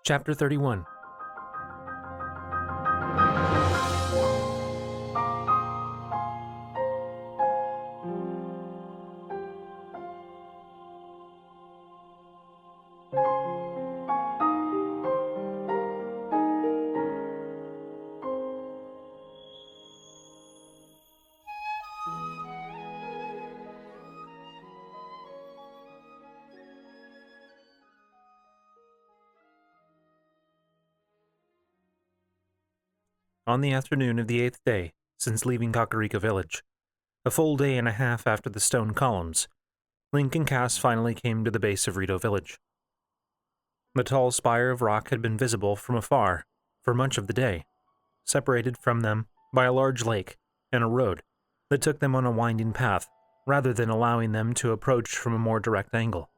Chapter 31. On the afternoon of the 8th day since leaving Rito Village, a full day and a half after the stone columns, Link and Cass finally came to the base of Rito Village. The tall spire of rock had been visible from afar for much of the day, separated from them by a large lake and a road that took them on a winding path rather than allowing them to approach from a more direct angle.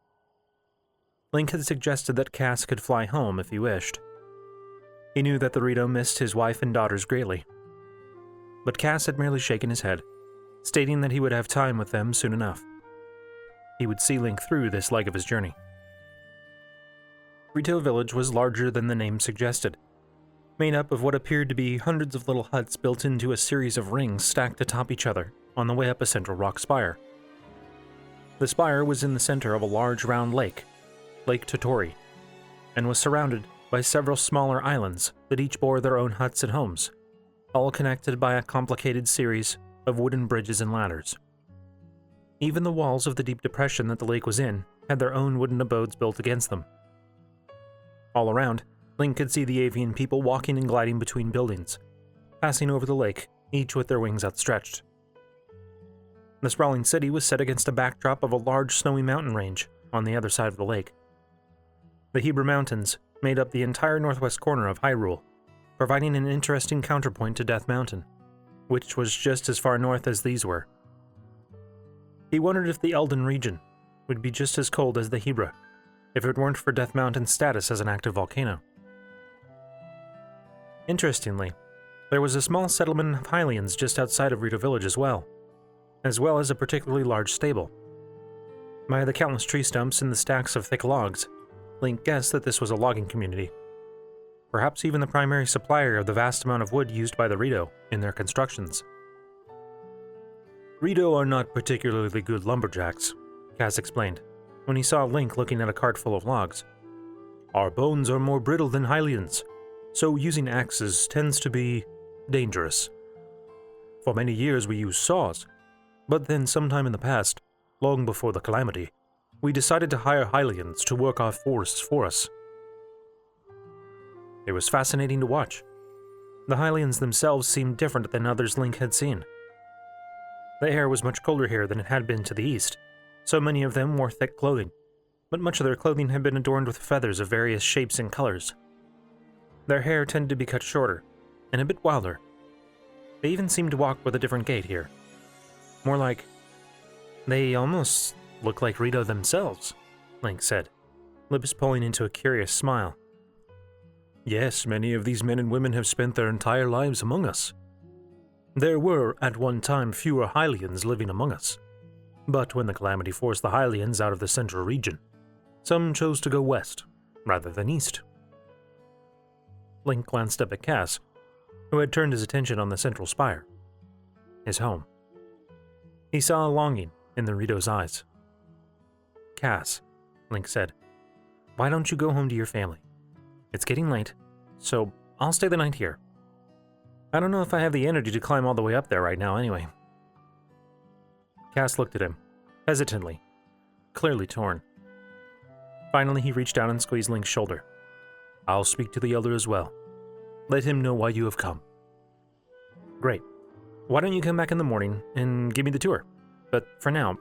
Link had suggested that Cass could fly home if he wished. He knew that the Rito missed his wife and daughters greatly. But Cass had merely shaken his head, stating that he would have time with them soon enough. He would see Link through this leg of his journey. Rito Village was larger than the name suggested, made up of what appeared to be hundreds of little huts built into a series of rings stacked atop each other on the way up a central rock spire. The spire was in the center of a large round lake, Lake Totori, and was surrounded by several smaller islands that each bore their own huts and homes, all connected by a complicated series of wooden bridges and ladders. Even the walls of the deep depression that the lake was in had their own wooden abodes built against them. All around, Link could see the avian people walking and gliding between buildings, passing over the lake, each with their wings outstretched. The sprawling city was set against a backdrop of a large snowy mountain range on the other side of the lake. The Hebra Mountains made up the entire northwest corner of Hyrule, providing an interesting counterpoint to Death Mountain, which was just as far north as these were. He wondered if the Elden region would be just as cold as the Hebra, if it weren't for Death Mountain's status as an active volcano. Interestingly, there was a small settlement of Hylians just outside of Rito Village as well as a particularly large stable. By the countless tree stumps and the stacks of thick logs, Link guessed that this was a logging community, perhaps even the primary supplier of the vast amount of wood used by the Rito in their constructions. Rito are not particularly good lumberjacks, Cass explained, when he saw Link looking at a cart full of logs. Our bones are more brittle than Hylians, so using axes tends to be dangerous. For many years we used saws, but then sometime in the past, long before the calamity, we decided to hire Hylians to work our forests for us. It was fascinating to watch. The Hylians themselves seemed different than others Link had seen. The air was much colder here than it had been to the east, so many of them wore thick clothing, but much of their clothing had been adorned with feathers of various shapes and colors. Their hair tended to be cut shorter, and a bit wilder. They even seemed to walk with a different gait here. More like, they almost look like Rito themselves, Link said, lips pulling into a curious smile. Yes, many of these men and women have spent their entire lives among us. There were, at one time, fewer Hylians living among us. But when the calamity forced the Hylians out of the central region, some chose to go west, rather than east. Link glanced up at Cass, who had turned his attention on the central spire, his home. He saw a longing in the Rito's eyes. Cass, Link said, why don't you go home to your family? It's getting late, so I'll stay the night here. I don't know if I have the energy to climb all the way up there right now anyway. Cass looked at him, hesitantly, clearly torn. Finally, he reached out and squeezed Link's shoulder. I'll speak to the elder as well. Let him know why you have come. Great. Why don't you come back in the morning and give me the tour? But for now,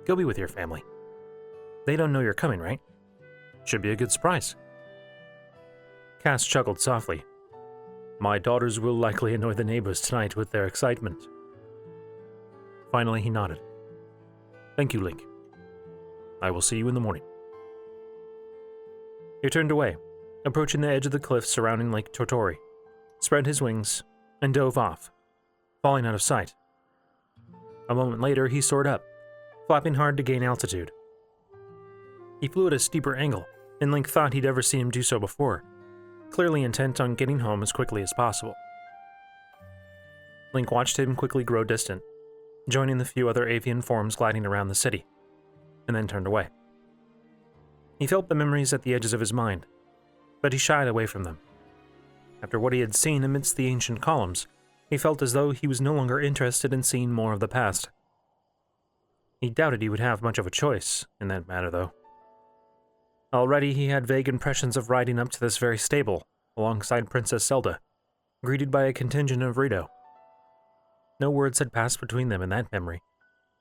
go be with your family. They don't know you're coming, right? Should be a good surprise. Cass chuckled softly. My daughters will likely annoy the neighbors tonight with their excitement. Finally, he nodded. Thank you, Link. I will see you in the morning. He turned away, approaching the edge of the cliff surrounding Lake Totori, spread his wings, and dove off, falling out of sight. A moment later, he soared up, flapping hard to gain altitude. He flew at a steeper angle, and Link thought he'd ever seen him do so before, clearly intent on getting home as quickly as possible. Link watched him quickly grow distant, joining the few other avian forms gliding around the city, and then turned away. He felt the memories at the edges of his mind, but he shied away from them. After what he had seen amidst the ancient columns, he felt as though he was no longer interested in seeing more of the past. He doubted he would have much of a choice in that matter, though. Already he had vague impressions of riding up to this very stable, alongside Princess Zelda, greeted by a contingent of Rito. No words had passed between them in that memory,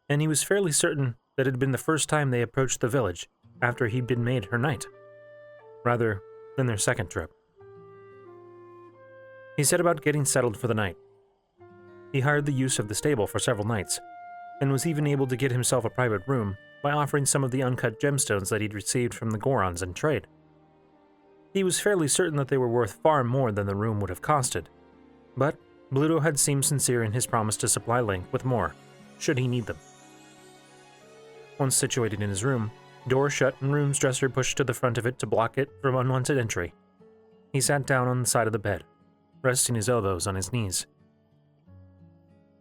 and he was fairly certain that it had been the first time they approached the village after he'd been made her knight, rather than their second trip. He set about getting settled for the night. He hired the use of the stable for several nights, and was even able to get himself a private room by offering some of the uncut gemstones that he'd received from the Gorons in trade. He was fairly certain that they were worth far more than the room would have costed, but Bluto had seemed sincere in his promise to supply Link with more, should he need them. Once situated in his room, door shut and room's dresser pushed to the front of it to block it from unwanted entry, he sat down on the side of the bed, resting his elbows on his knees.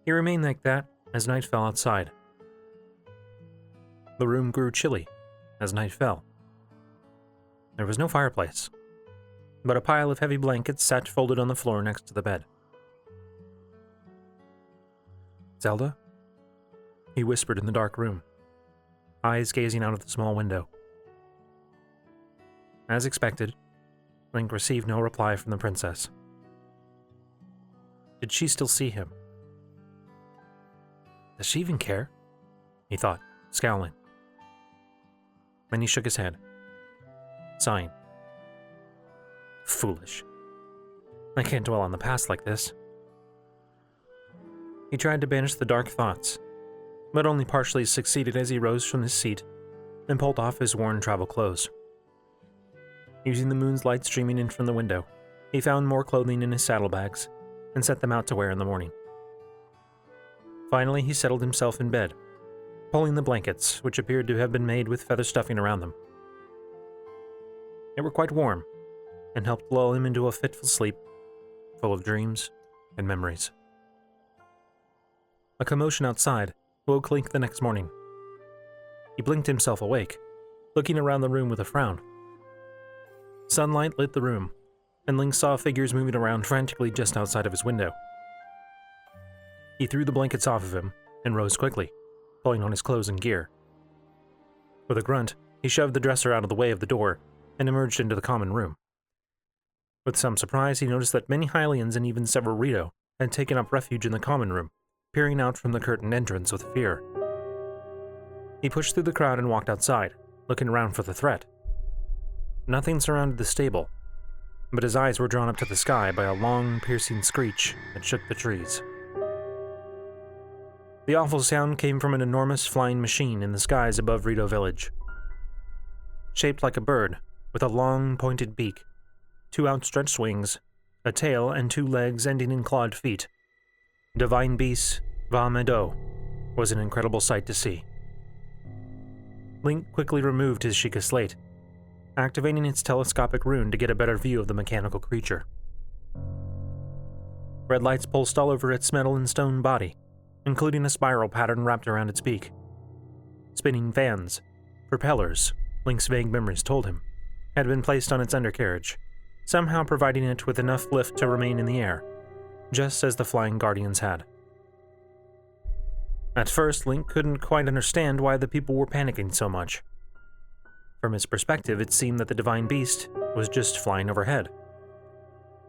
He remained like that as night fell outside. The room grew chilly as night fell. There was no fireplace, but a pile of heavy blankets sat folded on the floor next to the bed. "Zelda?" he whispered in the dark room, eyes gazing out of the small window. As expected, Link received no reply from the princess. Did she still see him? Does she even care? He thought, scowling. Then he shook his head, sighing. Foolish. I can't dwell on the past like this. He tried to banish the dark thoughts, but only partially succeeded as he rose from his seat and pulled off his worn travel clothes. Using the moon's light streaming in from the window, he found more clothing in his saddlebags and set them out to wear in the morning. Finally, he settled himself in bed, pulling the blankets, which appeared to have been made with feather stuffing around them. They were quite warm, and helped lull him into a fitful sleep, full of dreams and memories. A commotion outside woke Link the next morning. He blinked himself awake, looking around the room with a frown. Sunlight lit the room, and Link saw figures moving around frantically just outside of his window. He threw the blankets off of him and rose quickly, pulling on his clothes and gear. With a grunt, he shoved the dresser out of the way of the door and emerged into the common room. With some surprise, he noticed that many Hylians and even several Rito had taken up refuge in the common room, peering out from the curtained entrance with fear. He pushed through the crowd and walked outside, looking around for the threat. Nothing surrounded the stable, but his eyes were drawn up to the sky by a long, piercing screech that shook the trees. The awful sound came from an enormous flying machine in the skies above Rito Village. Shaped like a bird, with a long, pointed beak, 2 outstretched wings, a tail, and 2 legs ending in clawed feet, Divine Beast BotW was an incredible sight to see. Link quickly removed his Sheikah slate, activating its telescopic rune to get a better view of the mechanical creature. Red lights pulsed all over its metal and stone body, including a spiral pattern wrapped around its beak. Spinning fans, propellers, Link's vague memories told him, had been placed on its undercarriage, somehow providing it with enough lift to remain in the air, just as the Flying Guardians had. At first, Link couldn't quite understand why the people were panicking so much. From his perspective, it seemed that the Divine Beast was just flying overhead.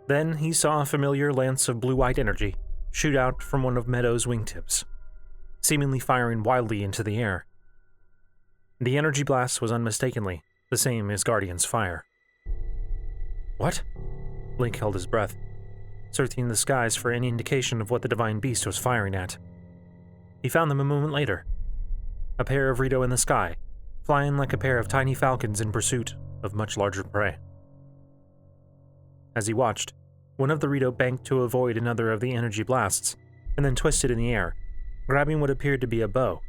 Then he saw a familiar lance of blue-white energy shoot out from one of Meadow's wingtips, seemingly firing wildly into the air. The energy blast was unmistakably the same as Guardian's fire. What? Link held his breath, searching the skies for any indication of what the Divine Beast was firing at. He found them a moment later. A pair of Rito in the sky, flying like a pair of tiny falcons in pursuit of much larger prey. As he watched, one of the Rito banked to avoid another of the energy blasts, and then twisted in the air, grabbing what appeared to be a bow.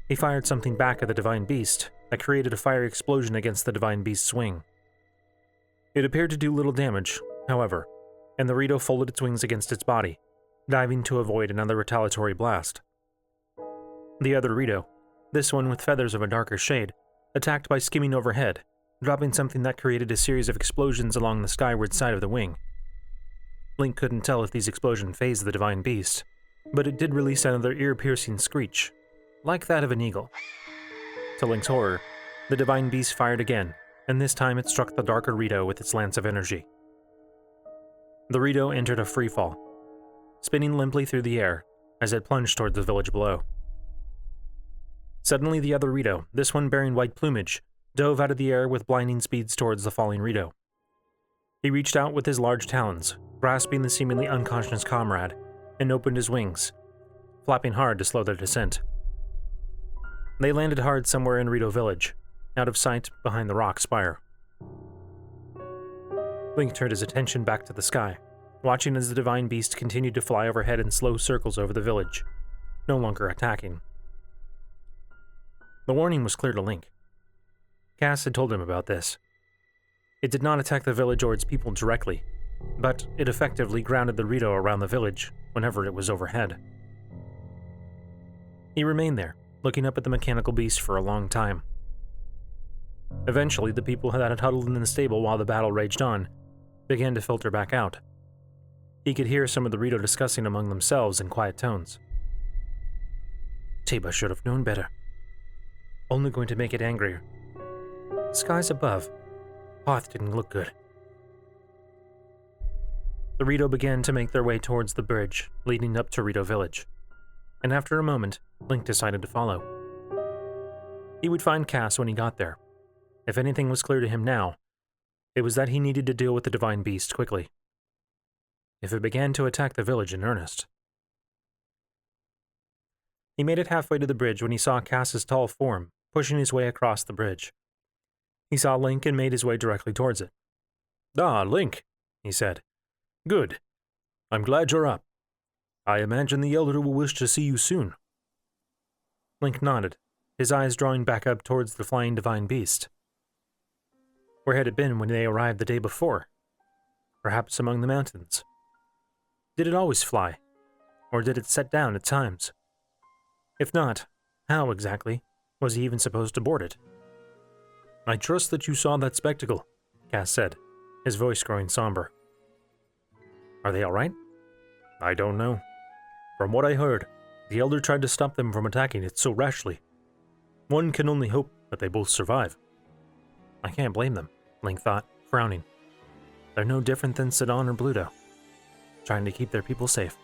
He fired something back at the Divine Beast, that created a fiery explosion against the divine beast's wing. It appeared to do little damage, however, and the Rito folded its wings against its body, diving to avoid another retaliatory blast. The other Rito, this one with feathers of a darker shade, attacked by skimming overhead, dropping something that created a series of explosions along the skyward side of the wing. Link couldn't tell if these explosions phased the divine beast, but it did release another ear-piercing screech, like that of an eagle. To Link's horror, the divine beast fired again, and this time it struck the darker Rito with its lance of energy. The Rito entered a freefall, spinning limply through the air as it plunged toward the village below. Suddenly the other Rito, this one bearing white plumage, dove out of the air with blinding speeds towards the falling Rito. He reached out with his large talons, grasping the seemingly unconscious comrade, and opened his wings, flapping hard to slow their descent. They landed hard somewhere in Rito Village, out of sight behind the rock spire. Link turned his attention back to the sky, watching as the divine beast continued to fly overhead in slow circles over the village, no longer attacking. The warning was clear to Link. Cass had told him about this. It did not attack the village or its people directly, but it effectively grounded the Rito around the village whenever it was overhead. He remained there, looking up at the mechanical beast for a long time. Eventually, the people that had huddled in the stable while the battle raged on began to filter back out. He could hear some of the Rito discussing among themselves in quiet tones. Teba should have known better. Only going to make it angrier. Skies above. Path didn't look good. The Rito began to make their way towards the bridge leading up to Rito Village, and after a moment, Link decided to follow. He would find Cass when he got there. If anything was clear to him now, it was that he needed to deal with the divine beast quickly. If it began to attack the village in earnest. He made it halfway to the bridge when he saw Cass's tall form pushing his way across the bridge. He saw Link and made his way directly towards it. "Ah, Link," he said. "Good. I'm glad you're up. I imagine the Elder will wish to see you soon." Link nodded, his eyes drawing back up towards the flying divine beast. Where had it been when they arrived the day before? Perhaps among the mountains. Did it always fly? Or did it set down at times? If not, how exactly was he even supposed to board it? "I trust that you saw that spectacle," Cass said, his voice growing somber. "Are they all right?" "I don't know. From what I heard, the Elder tried to stop them from attacking it so rashly. One can only hope that they both survive." I can't blame them, Link thought, frowning. They're no different than Sidon or Bluto, trying to keep their people safe.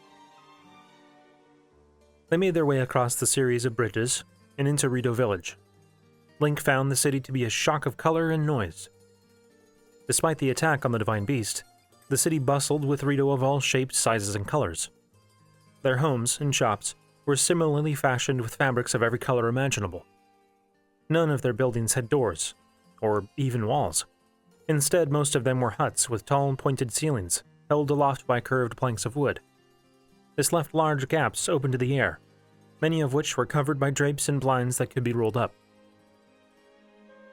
They made their way across the series of bridges and into Rito Village. Link found the city to be a shock of color and noise. Despite the attack on the divine beast, the city bustled with Rito of all shapes, sizes, and colors. Their homes and shops were similarly fashioned with fabrics of every color imaginable. None of their buildings had doors, or even walls. Instead, most of them were huts with tall, pointed ceilings, held aloft by curved planks of wood. This left large gaps open to the air, many of which were covered by drapes and blinds that could be rolled up.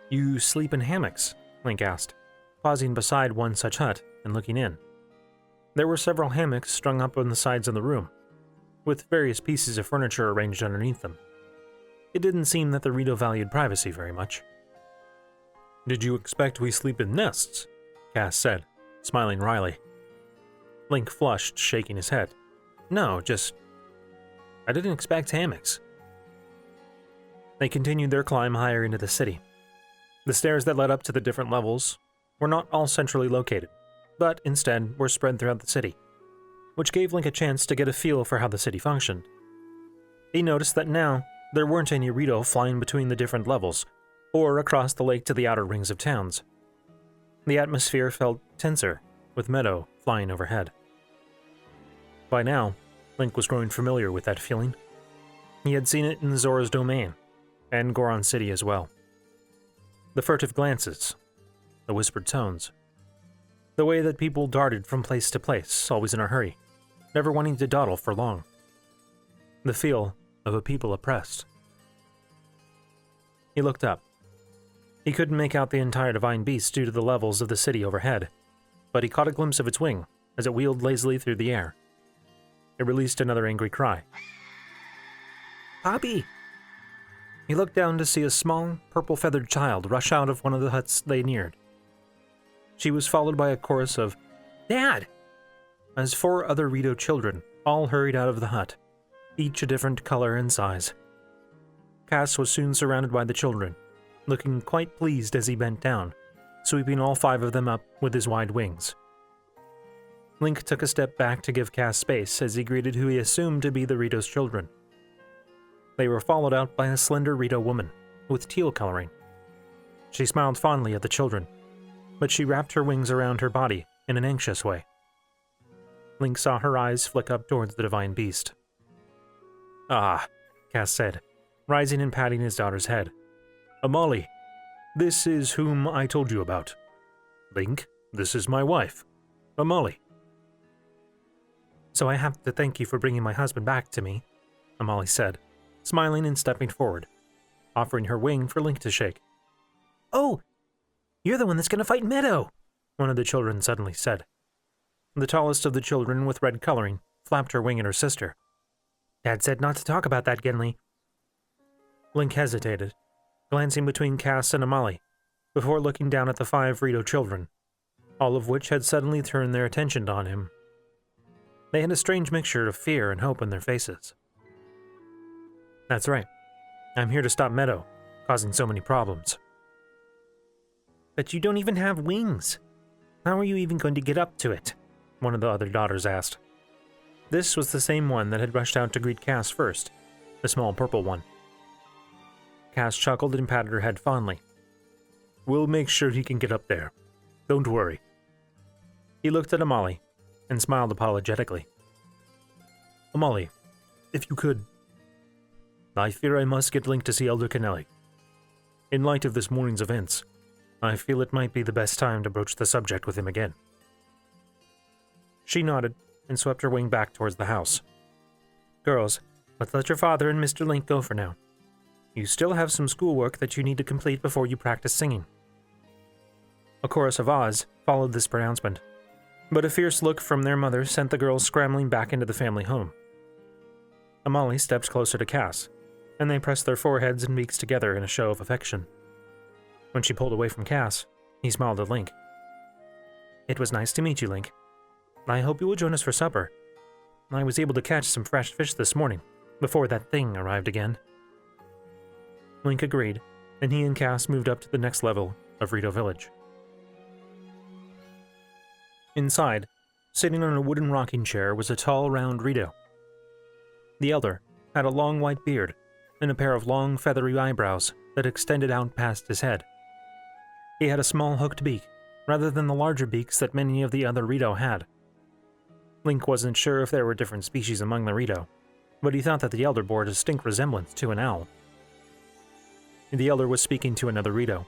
"You sleep in hammocks?" Link asked, pausing beside one such hut and looking in. There were several hammocks strung up on the sides of the room, with various pieces of furniture arranged underneath them. It didn't seem that the Rito valued privacy very much. "Did you expect we sleep in nests?" Cass said, smiling wryly. Link flushed, shaking his head. "No, I didn't expect hammocks." They continued their climb higher into the city. The stairs that led up to the different levels were not all centrally located, but instead were spread throughout the city, which gave Link a chance to get a feel for how the city functioned. He noticed that now there weren't any Rito flying between the different levels, or across the lake to the outer rings of towns. The atmosphere felt tenser, with Meadow flying overhead. By now, Link was growing familiar with that feeling. He had seen it in Zora's domain, and Goron City as well. The furtive glances, the whispered tones, the way that people darted from place to place, always in a hurry, never wanting to dawdle for long. The feel of a people oppressed. He looked up, He couldn't make out the entire divine beast due to the levels of the city overhead, but he caught a glimpse of its wing as it wheeled lazily through the air. It released another angry cry. "Poppy!" He looked down to see a small, purple-feathered child rush out of one of the huts they neared. She was followed by a chorus of, "Dad!" as 4 other Rito children all hurried out of the hut, each a different color and size. Cass was soon surrounded by the children, looking quite pleased as he bent down, sweeping all 5 of them up with his wide wings. Link took a step back to give Cass space as he greeted who he assumed to be the Rito's children. They were followed out by a slender Rito woman with teal coloring. She smiled fondly at the children, but she wrapped her wings around her body in an anxious way. Link saw her eyes flick up towards the divine beast. "Ah," Cass said, rising and patting his daughter's head. "Amali, this is whom I told you about. Link, this is my wife, Amali." "So I have to thank you for bringing my husband back to me," Amali said, smiling and stepping forward, offering her wing for Link to shake. "Oh, you're the one that's going to fight Meadow," one of the children suddenly said. The tallest of the children with red coloring flapped her wing at her sister. "Dad said not to talk about that, Genli." Link hesitated, glancing between Cass and Amali, before looking down at the 5 Rito children, all of which had suddenly turned their attention on him. They had a strange mixture of fear and hope in their faces. "That's right. I'm here to stop Meadow, causing so many problems." "But you don't even have wings. How are you even going to get up to it?" one of the other daughters asked. This was the same one that had rushed out to greet Cass first, the small purple one. Cass chuckled and patted her head fondly. "We'll make sure he can get up there. Don't worry." He looked at Amali and smiled apologetically. "Amali, if you could... I fear I must get Link to see Elder Kennelly. In light of this morning's events, I feel it might be the best time to broach the subject with him again." She nodded and swept her wing back towards the house. "Girls, let's let your father and Mr. Link go for now. You still have some schoolwork that you need to complete before you practice singing." A chorus of ahs followed this pronouncement, but a fierce look from their mother sent the girls scrambling back into the family home. Amali stepped closer to Cass, and they pressed their foreheads and beaks together in a show of affection. When she pulled away from Cass, he smiled at Link. "It was nice to meet you, Link. I hope you will join us for supper. I was able to catch some fresh fish this morning, before that thing arrived again." Link agreed, and he and Cass moved up to the next level of Rito Village. Inside, sitting on a wooden rocking chair, was a tall, round Rito. The elder had a long white beard and a pair of long, feathery eyebrows that extended out past his head. He had a small hooked beak, rather than the larger beaks that many of the other Rito had. Link wasn't sure if there were different species among the Rito, but he thought that the elder bore a distinct resemblance to an owl. The elder was speaking to another Rito.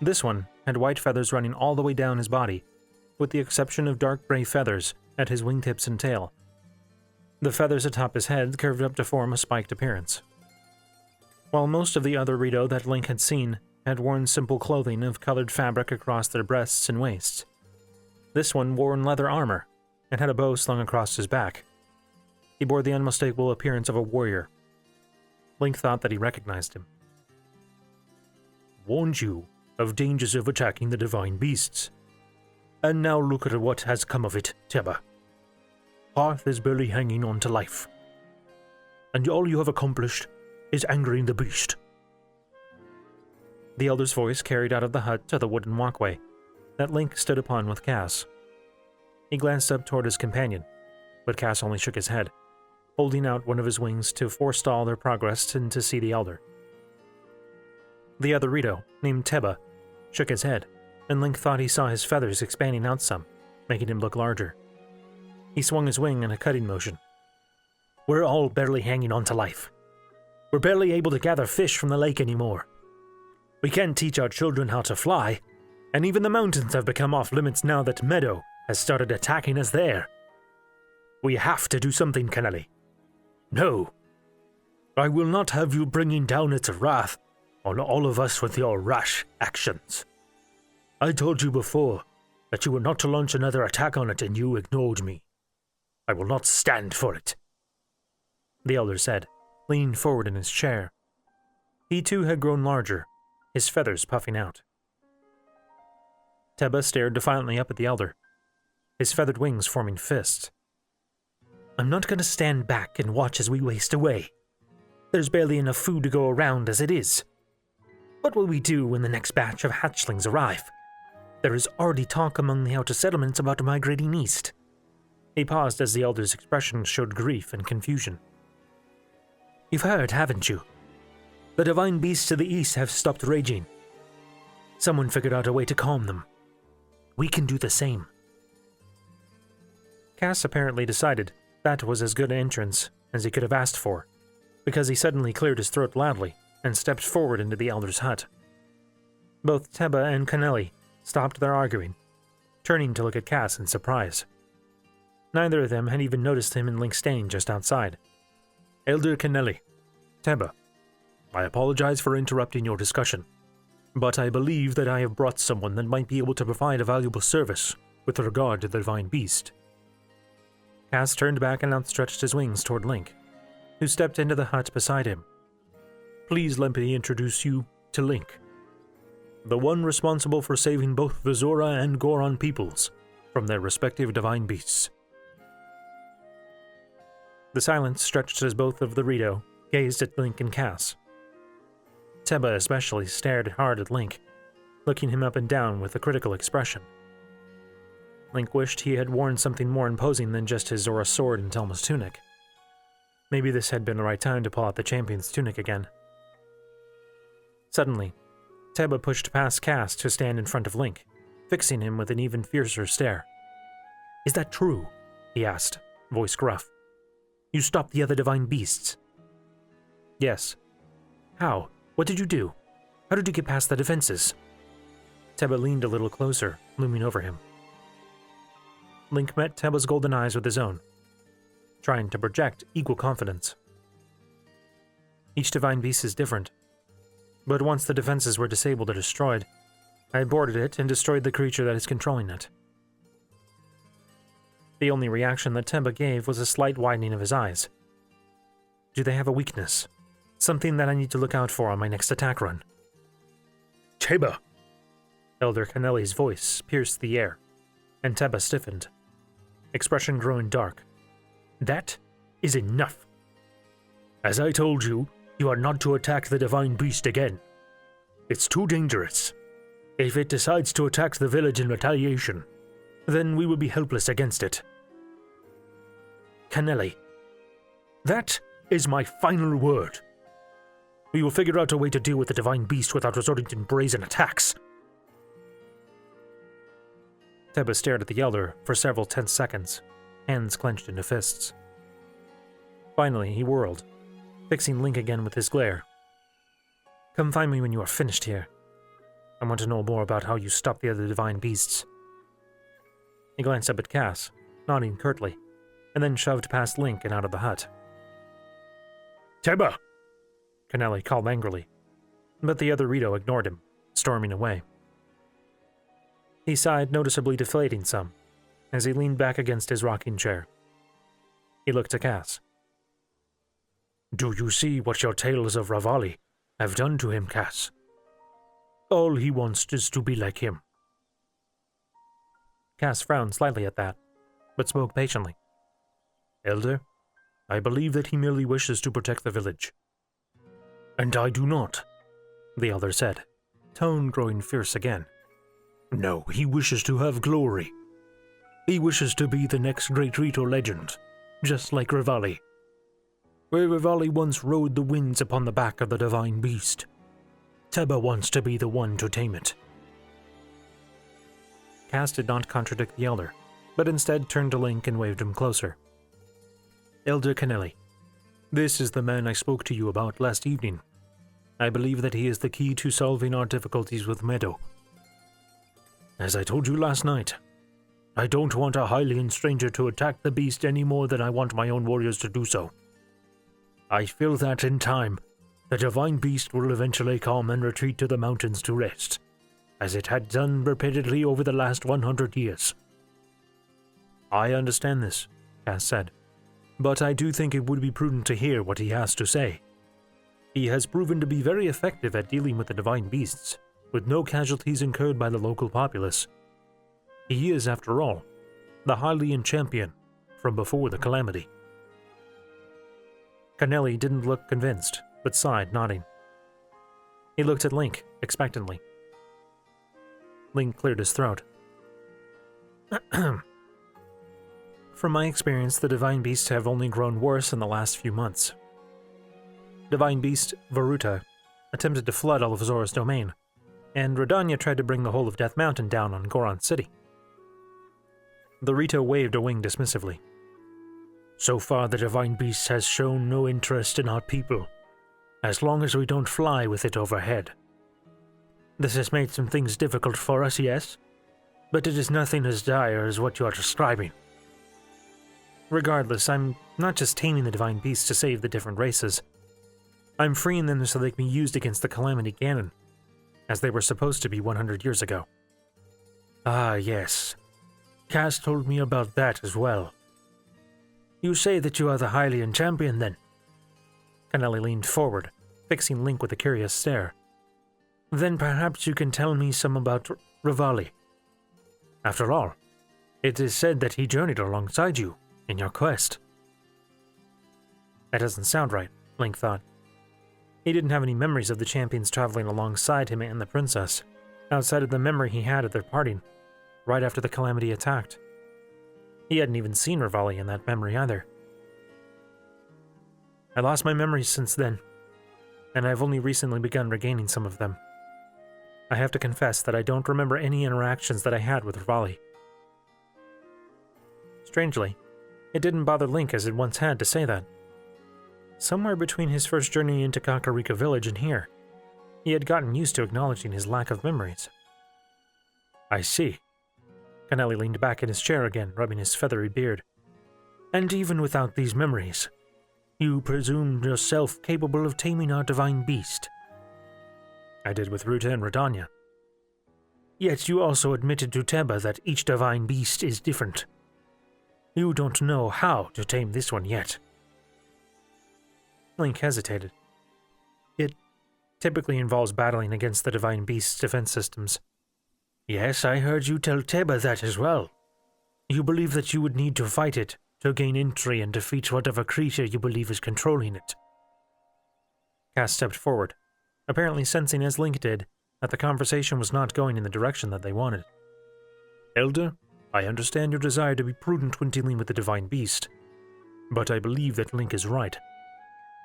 This one had white feathers running all the way down his body, with the exception of dark gray feathers at his wingtips and tail. The feathers atop his head curved up to form a spiked appearance. While most of the other Rito that Link had seen had worn simple clothing of colored fabric across their breasts and waists, this one wore leather armor and had a bow slung across his back. He bore the unmistakable appearance of a warrior. Link thought that he recognized him. "Warned you of dangers of attacking the divine beasts. And now look at what has come of it, Teba. Hearth is barely hanging on to life. And all you have accomplished is angering the beast." The elder's voice carried out of the hut to the wooden walkway that Link stood upon with Cass. He glanced up toward his companion, but Cass only shook his head, holding out one of his wings to forestall their progress and to see the elder. The other Rito, named Teba, shook his head, and Link thought he saw his feathers expanding out some, making him look larger. He swung his wing in a cutting motion. "We're all barely hanging on to life. We're barely able to gather fish from the lake anymore. We can't teach our children how to fly, and even the mountains have become off limits now that Meadow has started attacking us there. We have to do something, Kennelly. No, I will not have you bringing down its wrath on all of us with your rash actions. I told you before that you were not to launch another attack on it, and you ignored me. I will not stand for it," the elder said, leaning forward in his chair. He too had grown larger, his feathers puffing out. Teba stared defiantly up at the elder, his feathered wings forming fists. "I'm not going to stand back and watch as we waste away. There's barely enough food to go around as it is. What will we do when the next batch of hatchlings arrive? There is already talk among the outer settlements about migrating east." He paused as the elder's expression showed grief and confusion. "You've heard, haven't you? The divine beasts to the east have stopped raging. Someone figured out a way to calm them. We can do the same." Cass apparently decided that was as good an entrance as he could have asked for, because he suddenly cleared his throat loudly and stepped forward into the elder's hut. Both Teba and Kennelly stopped their arguing, turning to look at Cass in surprise. Neither of them had even noticed him and Link staying just outside. "Elder Kennelly, Teba, I apologize for interrupting your discussion, but I believe that I have brought someone that might be able to provide a valuable service with regard to the divine beast." Cass turned back and outstretched his wings toward Link, who stepped into the hut beside him. "Please let me introduce you to Link, the one responsible for saving both the Zora and Goron peoples from their respective divine beasts." The silence stretched as both of the Rito gazed at Link and Cass. Teba especially stared hard at Link, looking him up and down with a critical expression. Link wished he had worn something more imposing than just his Zora sword and Telma's tunic. Maybe this had been the right time to pull out the champion's tunic again. Suddenly, Teba pushed past Cass to stand in front of Link, fixing him with an even fiercer stare. "Is that true?" he asked, voice gruff. "You stopped the other divine beasts?" "Yes." "How? What did you do? How did you get past the defenses?" Teba leaned a little closer, looming over him. Link met Teba's golden eyes with his own, trying to project equal confidence. "Each divine beast is different, but once the defenses were disabled or destroyed, I boarded it and destroyed the creature that is controlling it." The only reaction that Teba gave was a slight widening of his eyes. "Do they have a weakness? Something that I need to look out for on my next attack run?" "Teba!" Elder Kennelly's voice pierced the air, and Teba stiffened, expression growing dark. "That is enough. As I told you, you are not to attack the divine beast again. It's too dangerous. If it decides to attack the village in retaliation, then we will be helpless against it." "Kennelly, that is my final word. We will figure out a way to deal with the divine beast without resorting to brazen attacks." Teba stared at the elder for several tense seconds, hands clenched into fists. Finally, he whirled, fixing Link again with his glare. "Come find me when you are finished here. I want to know more about how you stopped the other divine beasts." He glanced up at Cass, nodding curtly, and then shoved past Link and out of the hut. "Teba!" Kennelly called angrily, but the other Rito ignored him, storming away. He sighed, noticeably deflating some, as he leaned back against his rocking chair. He looked to Cass. "Do you see what your tales of Revali have done to him, Cass? All he wants is to be like him." Cass frowned slightly at that, but spoke patiently. "Elder, I believe that he merely wishes to protect the village." "And I do not," the elder said, tone growing fierce again. "No, he wishes to have glory. He wishes to be the next great Rito legend, just like Revali. Where Revali once rode the winds upon the back of the divine beast, Teba wants to be the one to tame it." Cass did not contradict the elder, but instead turned to Link and waved him closer. "Elder Kennelly, this is the man I spoke to you about last evening. I believe that he is the key to solving our difficulties with Meadow. As I told you last night, I don't want a Hylian stranger to attack the beast any more than I want my own warriors to do so. I feel that in time, The divine beast will eventually come and retreat to the mountains to rest, as it had done repeatedly over the last 100 years. I understand this, Cass said, but I do think it would be prudent to hear what he has to say. He has proven to be very effective at dealing with the divine beasts, with no casualties incurred by the local populace. He is, after all, the Hylian champion from before the calamity. Kennelly didn't look convinced, but sighed, nodding. He looked at Link, expectantly. Link cleared his throat. From my experience, the divine beasts have only grown worse in the last few months. Divine beast Varuta attempted to flood all of Zora's domain, and Radanya tried to bring the whole of Death Mountain down on Goron City. The Rito waved a wing dismissively. So far, the divine beast has shown no interest in our people, as long as we don't fly with it overhead. This has made some things difficult for us, yes, but it is nothing as dire as what you are describing. Regardless, I'm not just taming the divine beasts to save the different races. I'm freeing them so they can be used against the Calamity Ganon, as they were supposed to be 100 years ago. Ah, yes. Cass told me about that as well. You say that you are the Hylian champion, then? Kennelly leaned forward, fixing Link with a curious stare. Then perhaps you can tell me some about Revali. After all, it is said that he journeyed alongside you in your quest. That doesn't sound right, Link thought. He didn't have any memories of the champions traveling alongside him and the princess, outside of the memory he had of their parting, right after the Calamity attacked. He hadn't even seen Revali in that memory either. I lost my memories since then, and I've only recently begun regaining some of them. I have to confess that I don't remember any interactions that I had with Revali. Strangely, it didn't bother Link as it once had to say that. Somewhere between his first journey into Kakariko Village and here, he had gotten used to acknowledging his lack of memories. I see. Kennelly leaned back in his chair again, rubbing his feathery beard. And even without these memories, you presumed yourself capable of taming our divine beast. I did with Ruta and Radanya. Yet you also admitted to Teba that each divine beast is different. You don't know how to tame this one yet. Link hesitated. It typically involves battling against the divine beast's defense systems. Yes, I heard you tell Teba that as well. You believe that you would need to fight it to gain entry and defeat whatever creature you believe is controlling it. Cass stepped forward, apparently sensing as Link did that the conversation was not going in the direction that they wanted. Elder, I understand your desire to be prudent when dealing with the divine beast, but I believe that Link is right.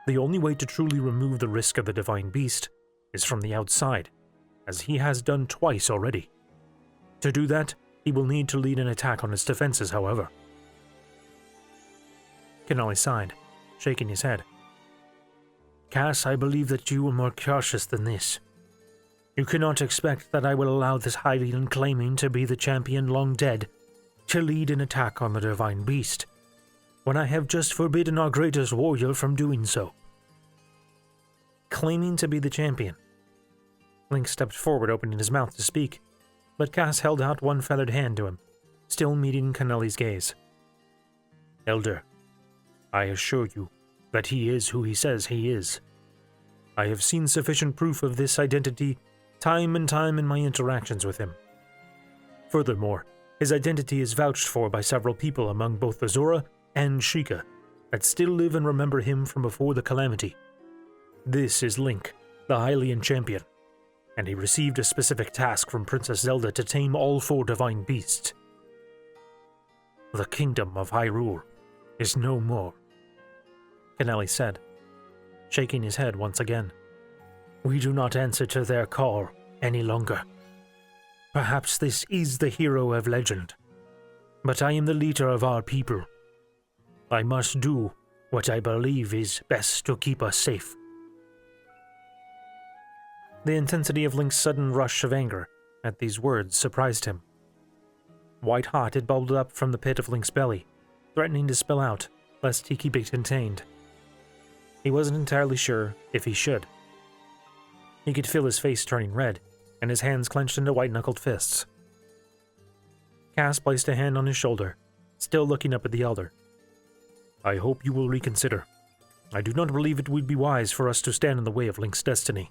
The only way to truly remove the risk of the divine beast is from the outside, as he has done twice already. To do that, he will need to lead an attack on its defenses, however. Kennelly sighed, shaking his head. Cass, I believe that you are more cautious than this. You cannot expect that I will allow this Hylian claiming to be the champion long dead to lead an attack on the divine beast, when I have just forbidden our greatest warrior from doing so. Claiming to be the champion. Link stepped forward, opening his mouth to speak, but Cass held out one feathered hand to him, still meeting Kennelly's gaze. Elder, I assure you that he is who he says he is. I have seen sufficient proof of this identity time and time in my interactions with him. Furthermore, his identity is vouched for by several people among both the Zora and Sheikah that still live and remember him from before the Calamity. This is Link, the Hylian champion, and he received a specific task from Princess Zelda to tame all 4 divine beasts. The kingdom of Hyrule is no more, Kennelly said, shaking his head once again. We do not answer to their call any longer. Perhaps this is the hero of legend, but I am the leader of our people. I must do what I believe is best to keep us safe. The intensity of Link's sudden rush of anger at these words surprised him. White hot, it bubbled up from the pit of Link's belly, threatening to spill out, lest he keep it contained. He wasn't entirely sure if he should. He could feel his face turning red, and his hands clenched into white-knuckled fists. Cass placed a hand on his shoulder, still looking up at the Elder. I hope you will reconsider. I do not believe it would be wise for us to stand in the way of Link's destiny.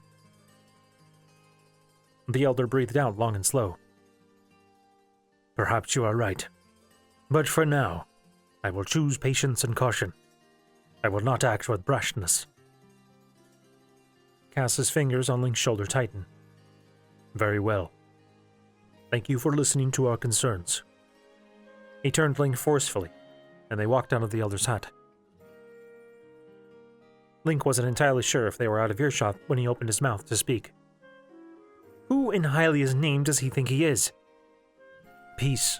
The Elder breathed out long and slow. Perhaps you are right. But for now, I will choose patience and caution. I will not act with brashness. Cass's fingers on Link's shoulder tightened. Very well. Thank you for listening to our concerns. He turned Link forcefully, and they walked out of the Elder's hut. Link wasn't entirely sure if they were out of earshot when he opened his mouth to speak. Who in Hylia's name does he think he is? Peace.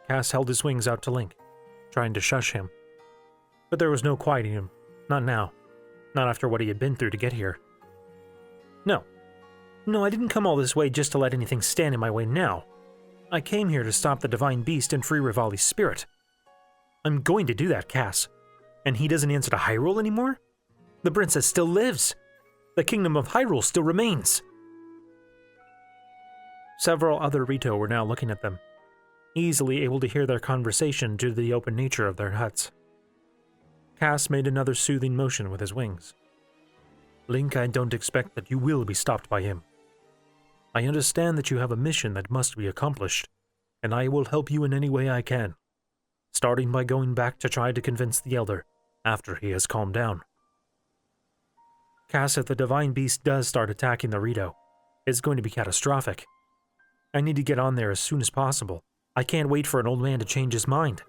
Cass held his wings out to Link, trying to shush him. But there was no quieting him. Not now. Not after what he had been through to get here. No, I didn't come all this way just to let anything stand in my way now. I came here to stop the Divine Beast and free Rivali's spirit. I'm going to do that, Cass. And he doesn't answer to Hyrule anymore? The princess still lives. The kingdom of Hyrule still remains. Several other Rito were now looking at them, easily able to hear their conversation due to the open nature of their huts. Cass made another soothing motion with his wings. Link, I don't expect that you will be stopped by him. I understand that you have a mission that must be accomplished, and I will help you in any way I can, starting by going back to try to convince the Elder after he has calmed down. Cass, if the Divine Beast does start attacking the Rito, it's going to be catastrophic. I need to get on there as soon as possible. I can't wait for an old man to change his mind.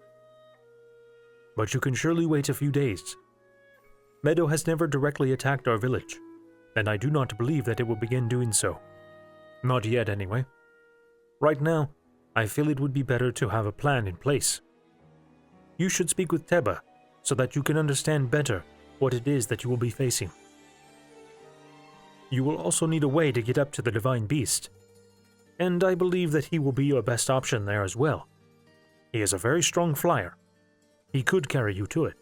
But you can surely wait a few days. Meadow has never directly attacked our village, and I do not believe that it will begin doing so. Not yet, anyway. Right now, I feel it would be better to have a plan in place. You should speak with Teba, so that you can understand better what it is that you will be facing. You will also need a way to get up to the Divine Beast, and I believe that he will be your best option there as well. He is a very strong flyer. He could carry you to it.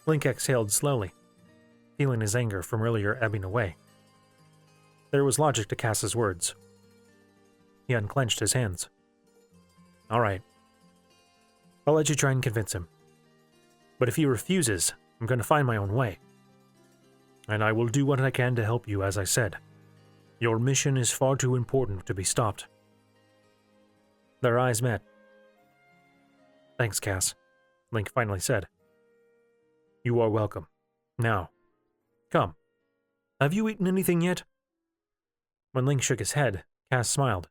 Link exhaled slowly, feeling his anger from earlier ebbing away. There was logic to Cass's words. He unclenched his hands. All right. I'll let you try and convince him. But if he refuses, I'm going to find my own way. And I will do what I can to help you, as I said. Your mission is far too important to be stopped. Their eyes met. Thanks, Cass, Link finally said. You are welcome. Now, come. Have you eaten anything yet? When Link shook his head, Cass smiled.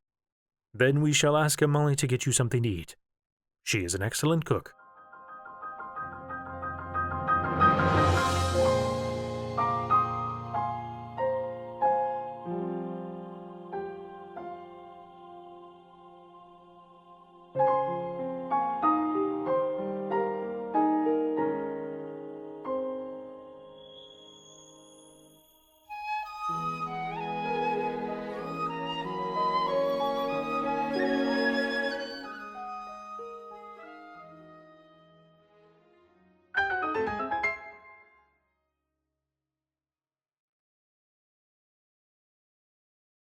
Then we shall ask Amali to get you something to eat. She is an excellent cook.